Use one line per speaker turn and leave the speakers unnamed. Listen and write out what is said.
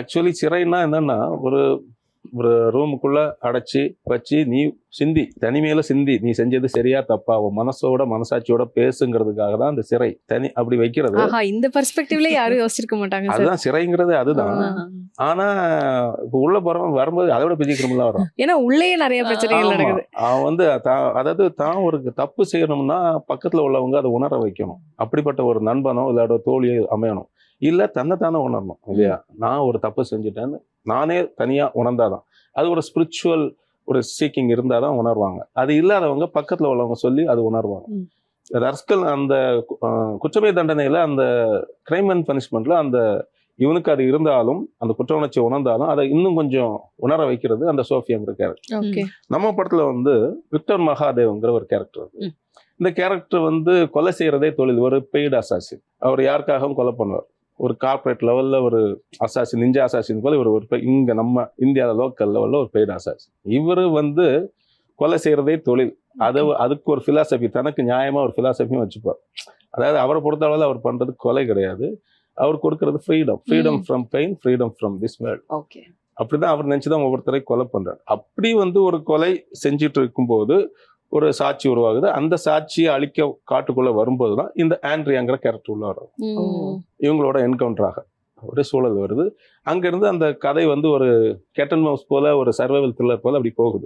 Actually சிறைன்னா என்னன்னா ஒரு ஒரு ரூமுக்குள்ள அடைச்சி வச்சு நீ தனிமையில நீ செஞ்சது சரியா தப்பா உன் மனசாட்சியோட பேசுங்கிறதுக்காக தான் அந்த சிறை தனி அப்படி வைக்கிறது.
இந்த பெர்ஸ்பெக்டிவ்ல யாரும் யோசிச்சிருக்க மாட்டாங்க சார்.
அதுதான் சிறைங்கிறது அதுதான். ஆனா இப்ப உள்ள போறவன் வரும்போது அதோட பெரிய கிரிமினலா வரும்.
ஏன்னா உள்ளேயே நிறைய பிரச்சனைகள் நடக்குது.
அவன் அதாவது தான் ஒரு தப்பு செய்யணும்னா பக்கத்துல உள்ளவங்க அதை உணர வைக்கணும். அப்படிப்பட்ட ஒரு நண்பனோ இல்லாட தோழியோ அமையணும். இல்ல தன்னைத்தானே உணரணும் இல்லையா? நான் ஒரு தப்பு செஞ்சுட்டேன்னு நானே தனியா உணர்ந்தாதான். அது ஒரு ஸ்பிரிச்சுவல் ஒரு சீக்கிங் இருந்தாதான் உணர்வாங்க. அது இல்லாதவங்க பக்கத்துல உள்ளவங்க சொல்லி அது உணர்வாங்க. ரஸ்கல் அந்த குற்றமே தண்டனையில அந்த கிரைம் அண்ட் பனிஷ்மெண்ட்ல அந்த இவனுக்கு அது இருந்தாலும் அந்த குற்ற உணர்ச்சி உணர்ந்தாலும் அதை இன்னும் கொஞ்சம் உணர வைக்கிறது அந்த சோஃபியாங்கிற கேரக்டர். நம்ம படத்துல விக்டர் மகாதேவ்ங்கிற ஒரு கேரக்டர். இந்த கேரக்டர் கொலை செய்யறதே தொழில். ஒரு பெய்டு அசாசின். அவர் யாருக்காகவும் கொலை பண்ணுவார். ஒரு கார்பரேட் லெவல்ல ஒரு அசாசின், நிஞ்சா அசாசின் போல ஒரு இங்க நம்ம இந்தியாவில் லோக்கல் லெவல்ல ஒரு பெய்டு அசாசின். இவரு கொலை செய்யறதே தொழில். அதுக்கு ஒரு பிலாசபி, தனக்கு நியாயமா ஒரு பிலாசபியும் வச்சுப்பார். அதாவது அவரை பொறுத்த அளவில் அவர் பண்றது கொலை கிடையாது, அவர் கொடுக்கறது freedom from pain, freedom from this world. அப்படிதான் அவர் நினைச்சுதான் ஒவ்வொருத்தரையும் கொலை பண்றாரு. அப்படி ஒரு கொலை செஞ்சுட்டு இருக்கும்போது ஒரு சாட்சி உருவாகுது. அந்த சாட்சியை அழிக்க காட்டுக்குள்ள வரும்போதுதான் இந்த ஆண்ட்ரியாங்கிற கேரக்டர் உள்ள வரும். இவங்களோட என்கவுண்டர் ஆக ஒரு சூழல் வருது. அங்கிருந்து அந்த கதை ஒரு கேட் அண்ட் மவுஸ் போல ஒரு சர்வைவல் த்ரில்லர் போல அப்படி போகுது.